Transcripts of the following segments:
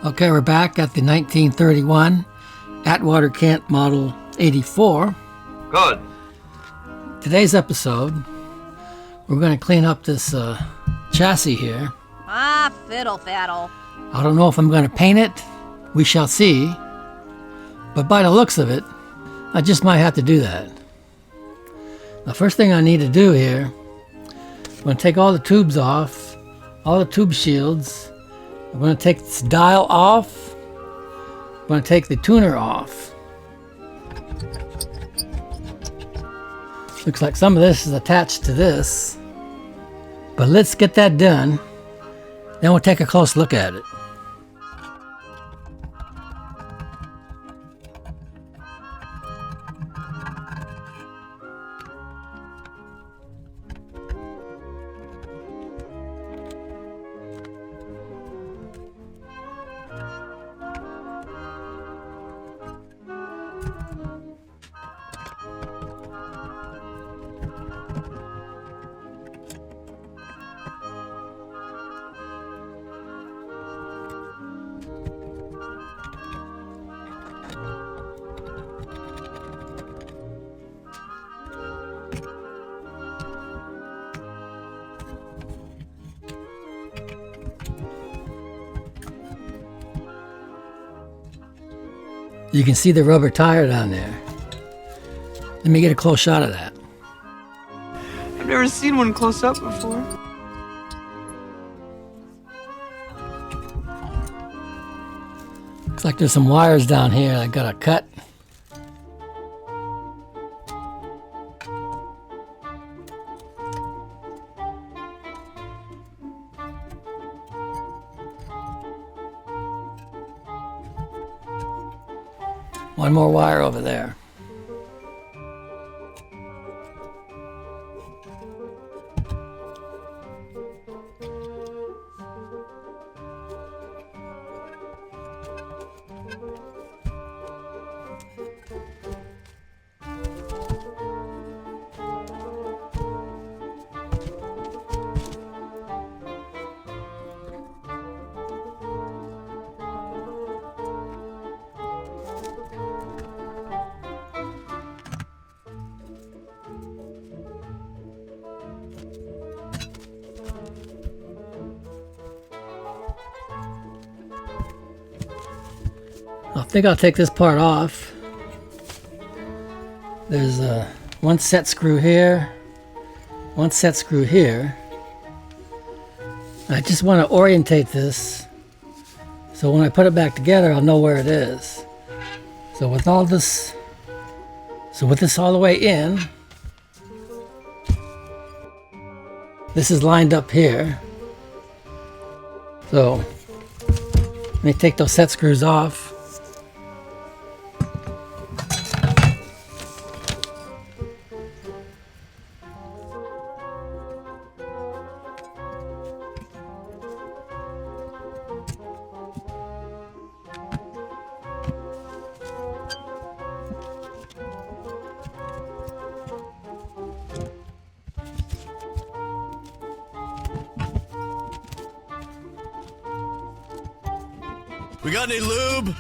Okay, we're back at the 1931 Atwater Kent Model 84. Good. Today's episode, we're going to clean up this chassis here. Ah, fiddle faddle. I don't know if I'm going to paint it. We shall see. But by the looks of it, I just might have to do that. The first thing I need to do here, I'm going to take all the tubes off, all the tube shields. I'm going to take this dial off. I'm going to take the tuner off. Looks like some of this is attached to this. But let's get that done. Then we'll take a close look at it. You can see the rubber tire down there. Let me get a close shot of that. I've never seen one close up before. Looks like there's some wires down here I gotta cut. One more wire over there. I think I'll take this part off. There's one set screw here, one set screw here. I just want to orientate this so when I put it back together I'll know where it is. So with this all the way in, this is lined up here. So let me take those set screws off. We got any lube?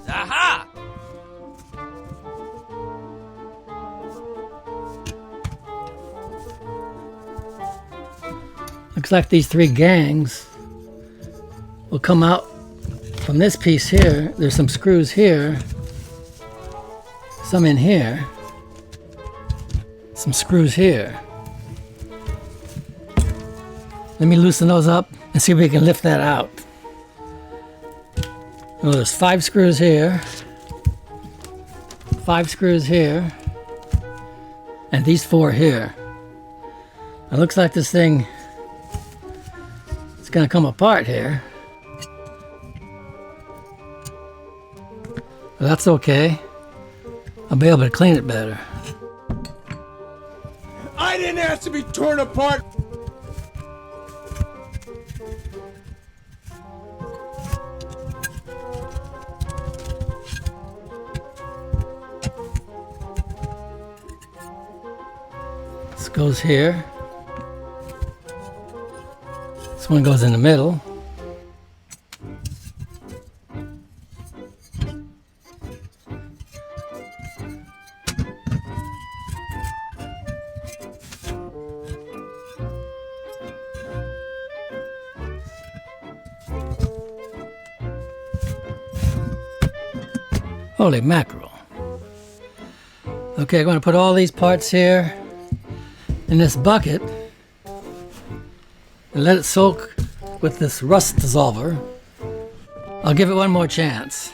Aha! Looks like these three gangs will come out from this piece here. There's some screws here, some in here, some screws here. Let me loosen those up and see if we can lift that out. Well, there's 5 screws here, 5 screws here, and these 4 here. It looks like this thing is going to come apart here. But that's okay. I'll be able to clean it better. I didn't ask to be torn apart. This goes here. This one goes in the middle. Holy mackerel. Okay, I'm going to put all these parts here in this bucket and let it soak with this rust dissolver. I'll give it one more chance.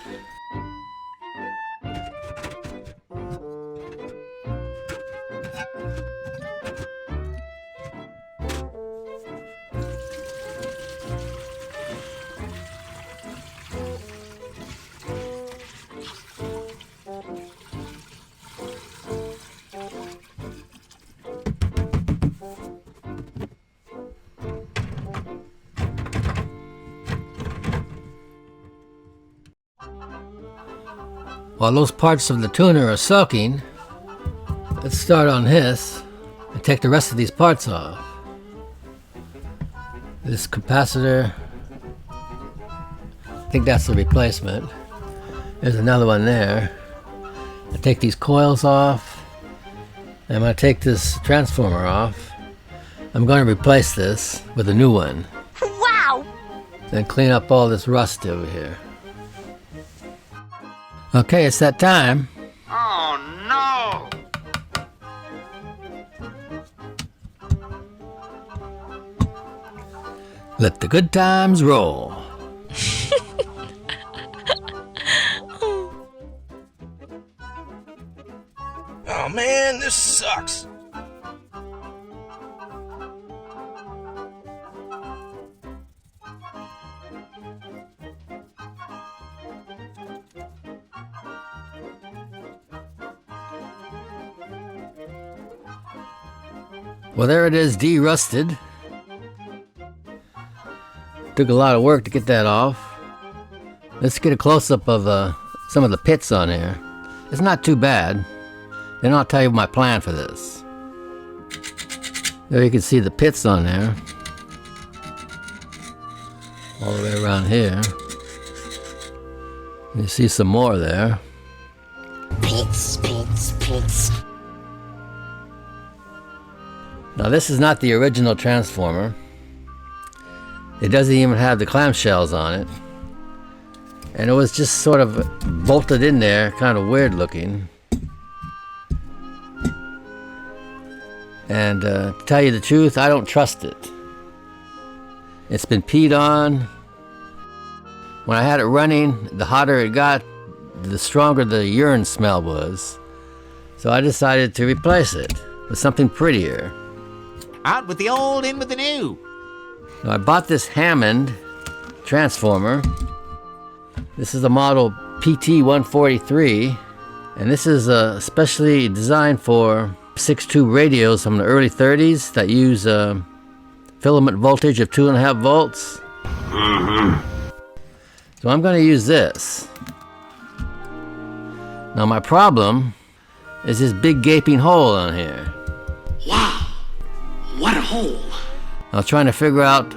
While those parts of the tuner are soaking, let's start on this and take the rest of these parts off. This capacitor, I think that's the replacement. There's another one there. I take these coils off. I'm going to take this transformer off. I'm going to replace this with a new one. Wow! Then clean up all this rust over here. Okay, it's that time. Oh no! Let the good times roll. Oh man, this sucks. Well, there it is, de-rusted. Took a lot of work to get that off. Let's get a close-up of some of the pits on here. It's not too bad. Then I'll tell you my plan for this. There you can see the pits on there. All the way around here. You see some more there. Pits, pits, pits. Now this is not the original transformer. It doesn't even have the clamshells on it. And it was just sort of bolted in there, kind of weird looking. And to tell you the truth, I don't trust it. It's been peed on. When I had it running, the hotter it got, the stronger the urine smell was. So I decided to replace it with something prettier. Out with the old, in with the new. Now I bought this Hammond transformer. This is the model PT143, and this is specially designed for 6-tube radios from the early 30s that use filament voltage of 2.5 volts. So I'm going to use this. Now my problem is this big gaping hole on here. Wow, what a hole. I was trying to figure out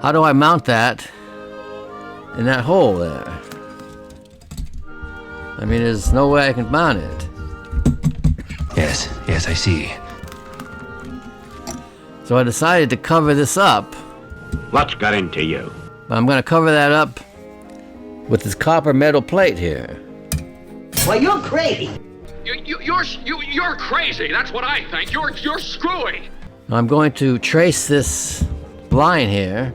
how do I mount that in that hole there. I mean, there's no way I can mount it. Yes, I see. So I decided to cover this up. What's got into you? But I'm going to cover that up with this copper metal plate here. Well, you're crazy. You're crazy. That's what I think. You're screwy. I'm going to trace this line here,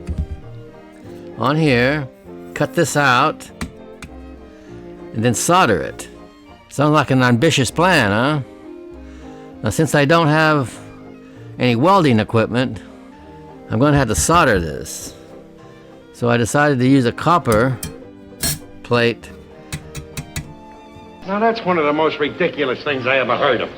on here, cut this out, and then solder it. Sounds like an ambitious plan, huh? Now, since I don't have any welding equipment, I'm going to have to solder this. So I decided to use a copper plate Now that's one of the most ridiculous things I ever heard of.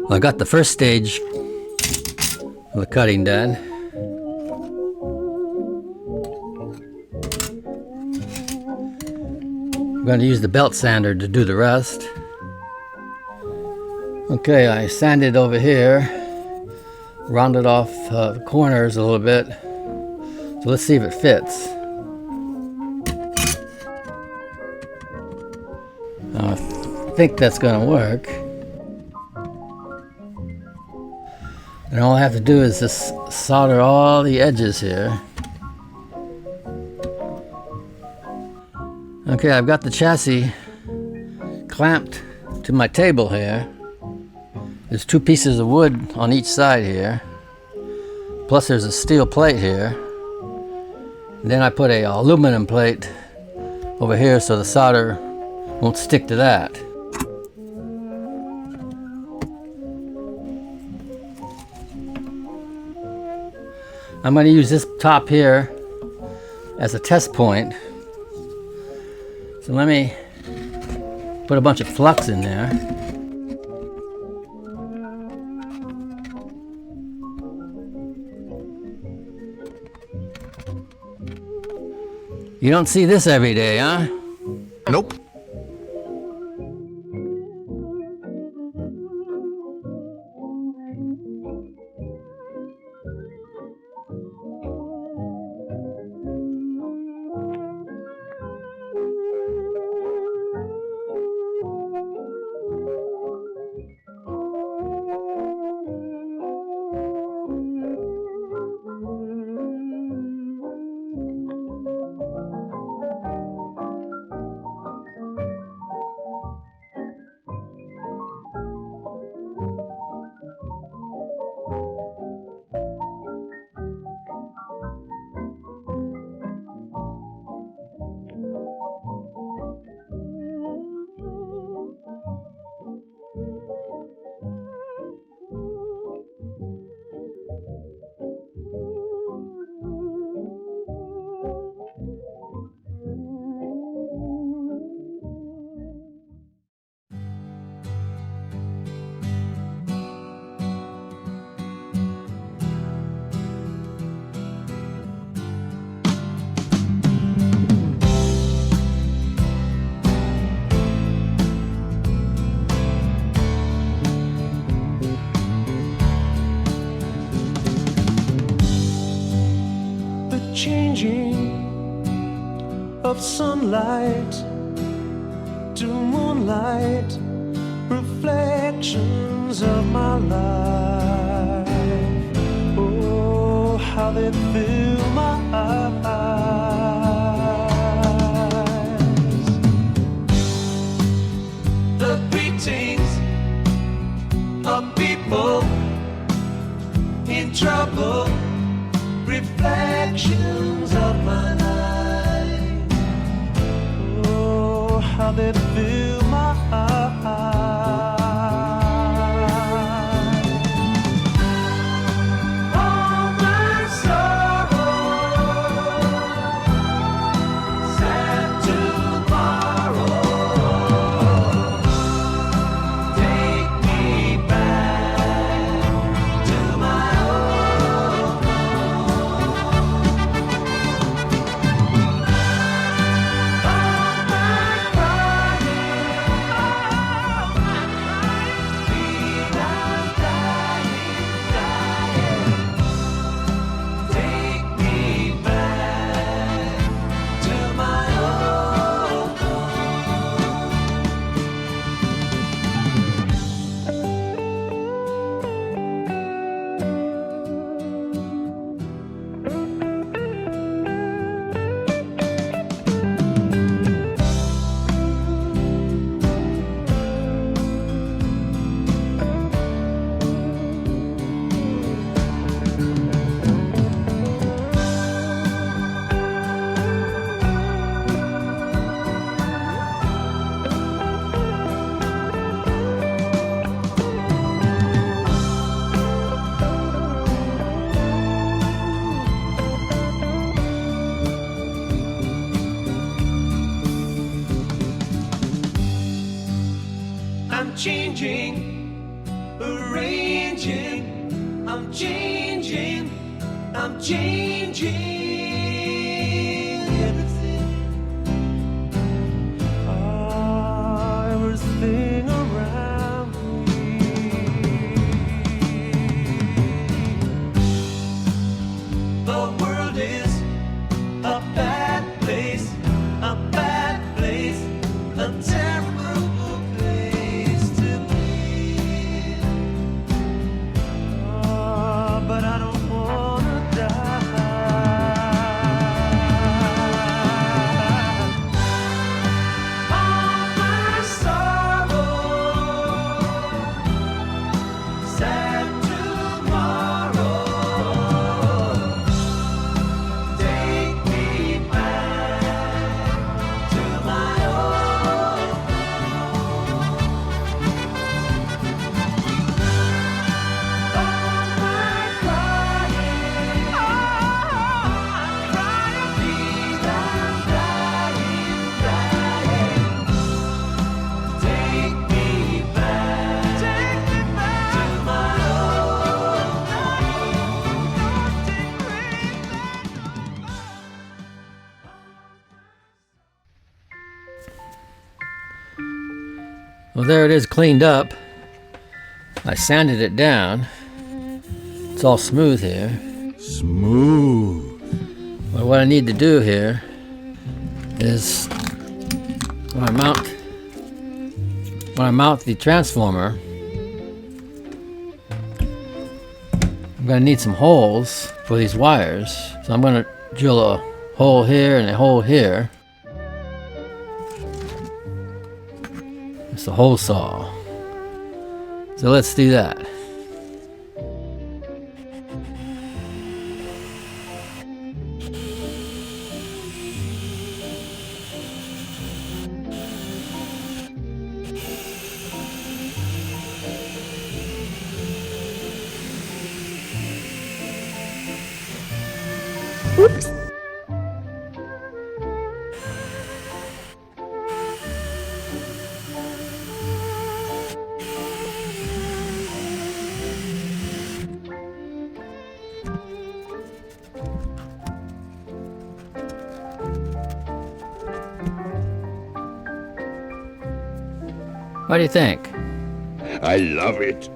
Well, I got the first stage of the cutting done. I'm going to use the belt sander to do the rest. Okay, I sanded over here, rounded off the corners a little bit. So let's see if it fits. I think that's going to work. And all I have to do is just solder all the edges here. Okay, I've got the chassis clamped to my table here. There's 2 pieces of wood on each side here. Plus there's a steel plate here. And then I put a aluminum plate over here so the solder won't stick to that. I'm going to use this top here as a test point. So let me put a bunch of flux in there. You don't see this every day, huh? Nope. Changing of sunlight to moonlight, reflections of my life. Oh, how they fill my eyes. The beatings of people in trouble, reflections of my life. Oh, how they fill my eyes. All my sorrow, sad tomorrow, take me back to my old home. All my crying changing, arranging, I'm changing, I'm changing everything. Everything around me. The world is a bad place, a bad place, a terrible place to be. But I don't wanna die. All my sorrow, sad tomorrow. Take me back to my old Well, there it is cleaned up. I sanded it down. It's all smooth here. Smooth. Well, what I need to do here is when I mount the transformer, I'm going to need some holes for these wires. So I'm going to drill a hole here and a hole here. It's a hole saw. So let's do that. Oops. What do you think? I love it.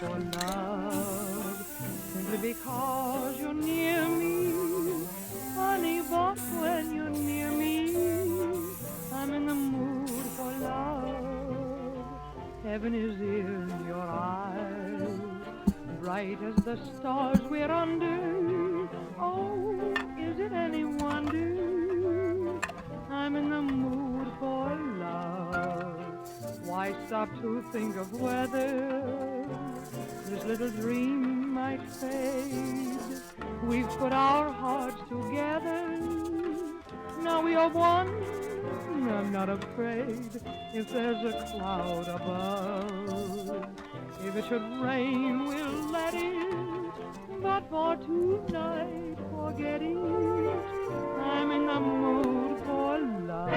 for love, simply because you're near me, honey. But when you're near me, I'm in the mood for love. Heaven is in your eyes, bright as the stars we're under. Oh, is it any wonder I'm in the mood for love? Why stop to think of whether this little dream might fade? We've put our hearts together, now we are one. I'm not afraid if there's a cloud above. If it should rain, we'll let it. But for tonight, forget it. I'm in the mood for love.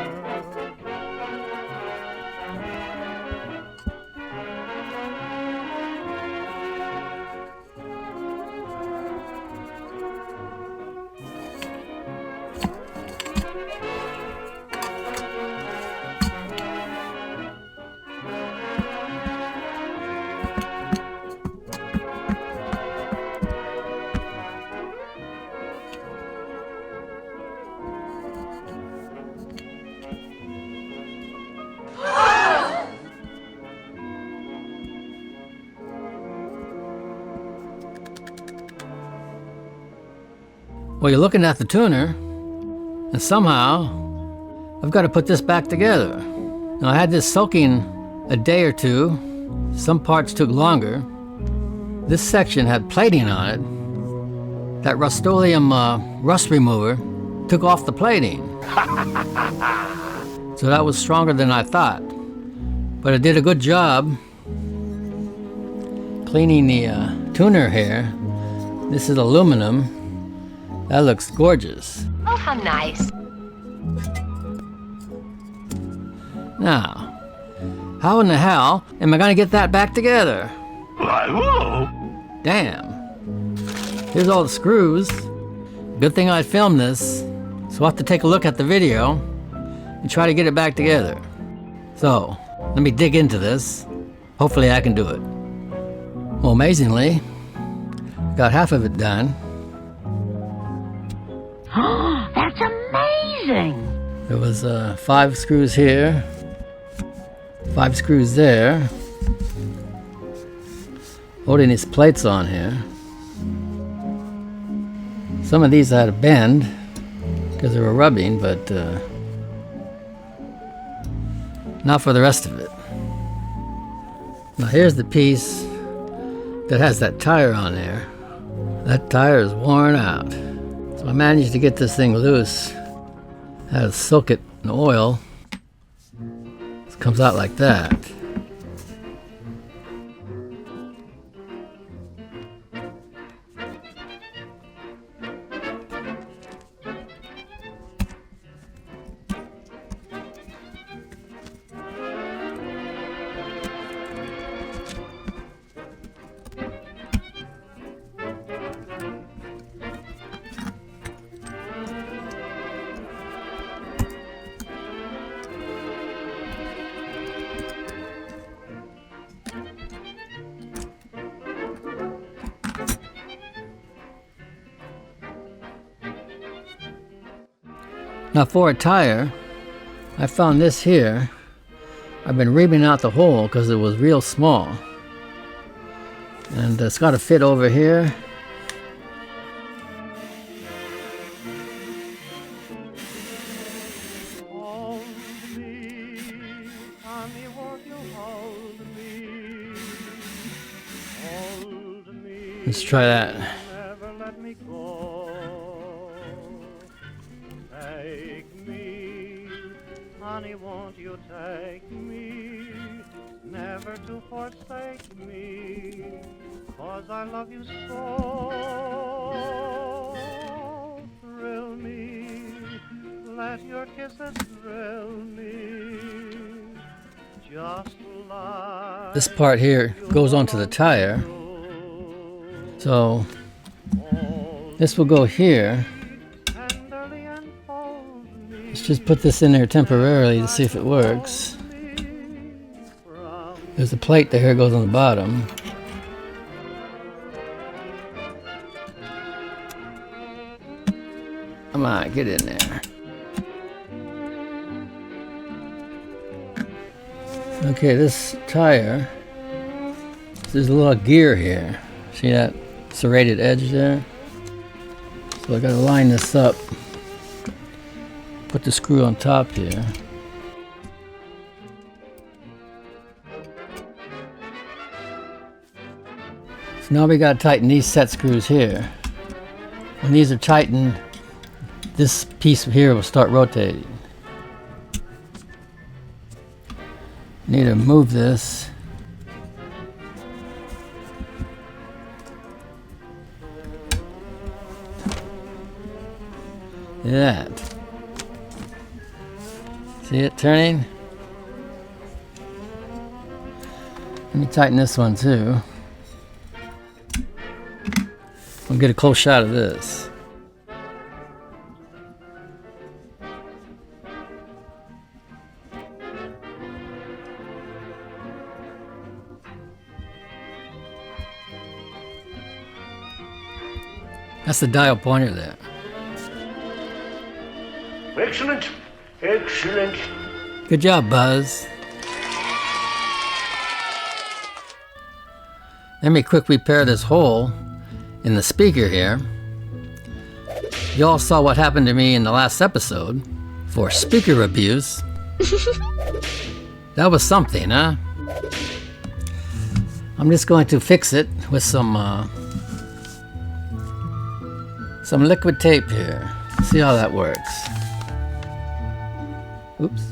Well, you're looking at the tuner, and somehow I've got to put this back together. Now, I had this soaking a day or two. Some parts took longer. This section had plating on it. That Rust-Oleum rust remover took off the plating. So that was stronger than I thought. But it did a good job cleaning the tuner here. This is aluminum. That looks gorgeous. Oh, how nice. Now, how in the hell am I gonna get that back together? Damn. Here's all the screws. Good thing I filmed this, so I'll have to take a look at the video and try to get it back together. So, let me dig into this. Hopefully I can do it. Well, amazingly, got half of it done. That's amazing! There was 5 screws here, 5 screws there, holding these plates on here. Some of these had a bend because they were rubbing, but not for the rest of it. Now here's the piece that has that tire on there. That tire is worn out. So I managed to get this thing loose. I had to soak it in oil. It comes out like that. Now for a tire, I found this here. I've been ribbing out the hole because it was real small. And it's got to fit over here. Hold me, honey, won't you hold me? Hold me. Let's try that. Never let me go. Take me, honey, won't you take me? Never to forsake me, 'cause I love you so. Thrill me, let your kisses thrill me. Just like This part here goes onto the tire. So this will go here. Let's just put this in there temporarily to see if it works. There's a plate there, goes on the bottom. Come on, get in there. Okay, this tire, there's a little gear here. See that serrated edge there? So I gotta line this up. Put the screw on top here. So now we gotta tighten these set screws here. When these are tightened, this piece here will start rotating. Need to move this. Look at that. See it turning? Let me tighten this one too. We'll get a close shot of this. That's the dial pointer there. Excellent. Excellent. Good job, Buzz. Let me quick repair this hole in the speaker here. You all saw what happened to me in the last episode for speaker abuse. That was something, huh? I'm just going to fix it with some liquid tape here. See how that works. Oops.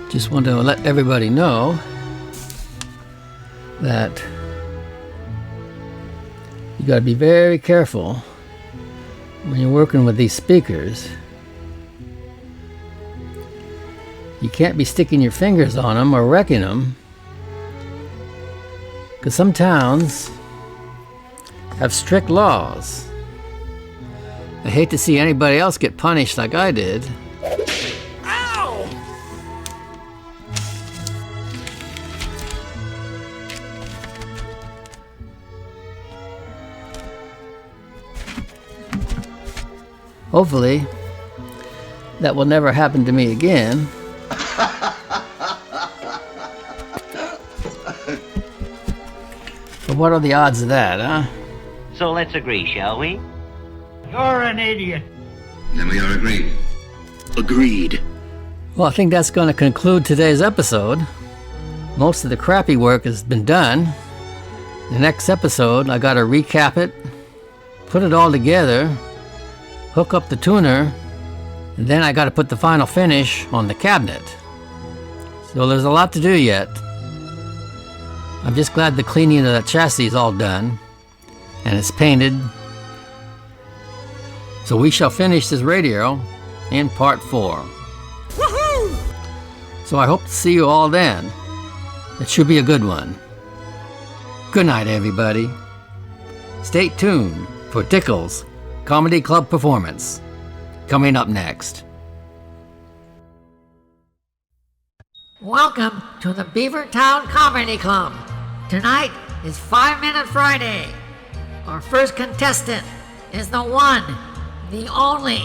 Just want to let everybody know that you got to be very careful when you're working with these speakers. You can't be sticking your fingers on them or wrecking them, because some towns have strict laws. I hate to see anybody else get punished like I did. Ow! Hopefully, that will never happen to me again. But what are the odds of that, huh? So let's agree, shall we? You're an idiot. Then we are agreed. Agreed. Well, I think that's going to conclude today's episode. Most of the crappy work has been done. The next episode, I got to recap it, put it all together, hook up the tuner, and then I got to put the final finish on the cabinet. So there's a lot to do yet. I'm just glad the cleaning of that chassis is all done and it's painted. So we shall finish this radio in part 4. Woohoo! So I hope to see you all then. It should be a good one. Good night, everybody. Stay tuned for Dickel's Comedy Club performance coming up next. Welcome to the Beavertown Comedy Club. Tonight is 5 Minute Friday. Our first contestant is the one, the only,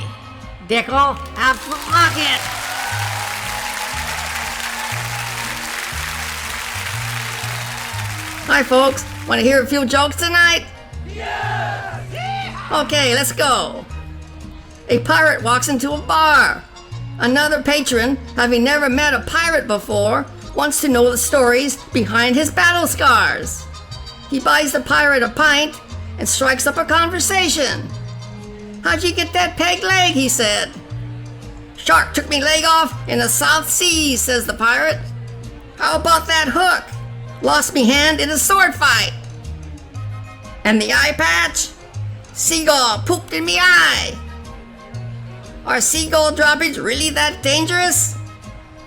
Dickel Atwater. Hi folks, want to hear a few jokes tonight? Yeah! Okay, let's go. A pirate walks into a bar. Another patron, having never met a pirate before, wants to know the stories behind his battle scars. He buys the pirate a pint and strikes up a conversation. How'd you get that peg leg, he said. Shark took me leg off in the South Seas, says the pirate. How about that hook? Lost me hand in a sword fight. And the eye patch? Seagull pooped in me eye. Are seagull droppings really that dangerous?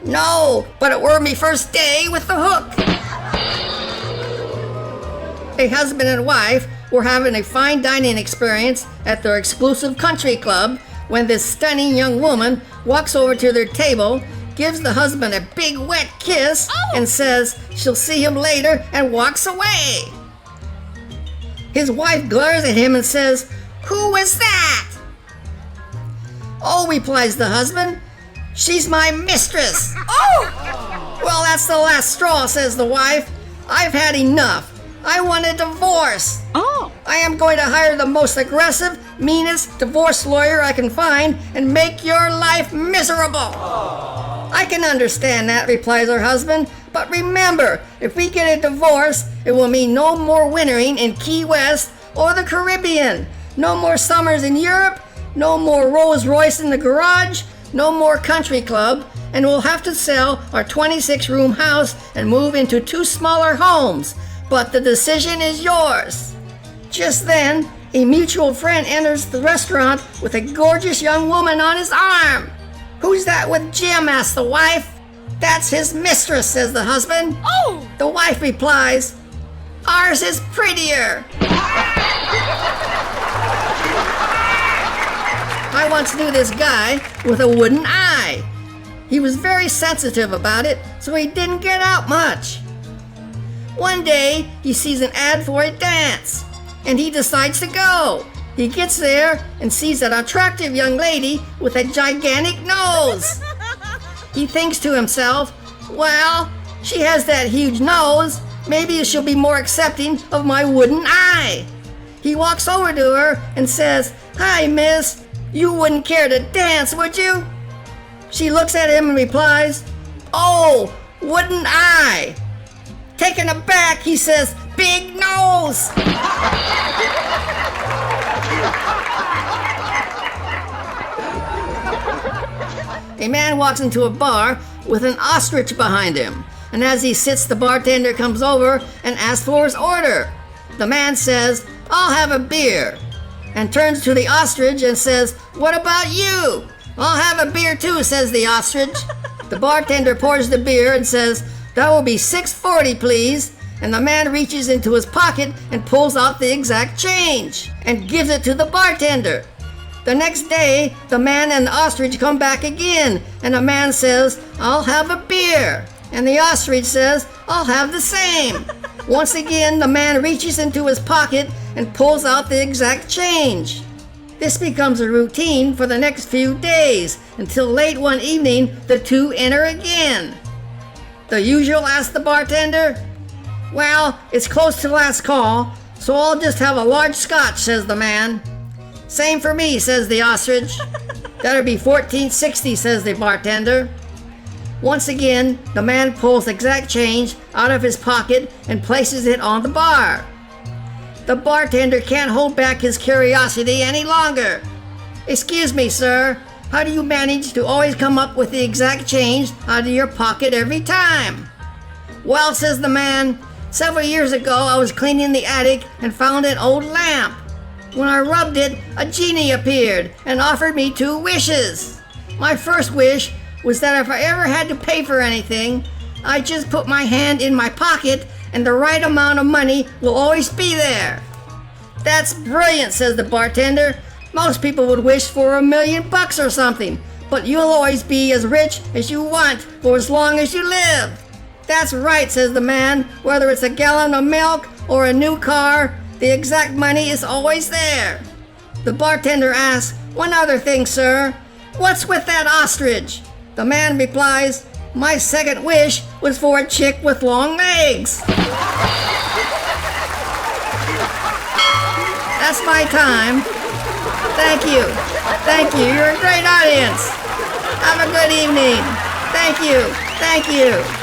No, but it were me first day with the hook. A husband and wife were having a fine dining experience at their exclusive country club when this stunning young woman walks over to their table gives the husband a big wet kiss, and says she'll see him later and walks away. His wife glares at him and says, "Who was that?" "Oh," replies the husband, "she's my mistress." "Oh!" "Well, that's the last straw," says the wife. "I've had enough. I want a divorce. Oh. I am going to hire the most aggressive, meanest divorce lawyer I can find and make your life miserable." "I can understand that," replies her husband, "but remember, if we get a divorce, it will mean no more wintering in Key West or the Caribbean, no more summers in Europe, no more Rolls Royce in the garage, no more country club, and we'll have to sell our 26-room house and move into 2 smaller homes. But the decision is yours." Just then, a mutual friend enters the restaurant with a gorgeous young woman on his arm. "Who's that with Jim?" asks the wife. "That's his mistress," says the husband. Oh. The wife replies, "Ours is prettier." I once knew this guy with a wooden eye. He was very sensitive about it, so he didn't get out much. One day, he sees an ad for a dance, and he decides to go. He gets there and sees an attractive young lady with a gigantic nose. He thinks to himself, "Well, she has that huge nose. Maybe she'll be more accepting of my wooden eye." He walks over to her and says, "Hi, miss. You wouldn't care to dance, would you?" She looks at him and replies, "Oh, wooden eye." Taken aback, he says, "Big nose." A man walks into a bar with an ostrich behind him, and as he sits, the bartender comes over and asks for his order. The man says, "I'll have a beer," and turns to the ostrich and says, "What about you?" "I'll have a beer too," says the ostrich. The bartender pours the beer and says, "That will be $6.40, please." And the man reaches into his pocket and pulls out the exact change and gives it to the bartender. The next day, the man and the ostrich come back again, and the man says, "I'll have a beer." And the ostrich says, "I'll have the same." Once again, the man reaches into his pocket and pulls out the exact change. This becomes a routine for the next few days, until late one evening, the two enter again. "The usual?" asks the bartender. "Well, it's close to last call, so I'll just have a large scotch," says the man. "Same for me," says the ostrich. "That'll be $14.60, says the bartender. Once again, the man pulls exact change out of his pocket and places it on the bar. The bartender can't hold back his curiosity any longer. "Excuse me, sir, how do you manage to always come up with the exact change out of your pocket every time?" "Well," says the man, "several years ago I was cleaning the attic and found an old lamp. When I rubbed it, a genie appeared and offered me 2 wishes. My first wish was that if I ever had to pay for anything, I'd just put my hand in my pocket and the right amount of money will always be there." "That's brilliant," says the bartender. "Most people would wish for $1 million or something, but you'll always be as rich as you want for as long as you live." "That's right," says the man. "Whether it's a gallon of milk or a new car, the exact money is always there." The bartender asks, "One other thing, sir. What's with that ostrich?" The man replies, "My second wish was for a chick with long legs." That's my time. Thank you. Thank you. You're a great audience. Have a good evening. Thank you. Thank you.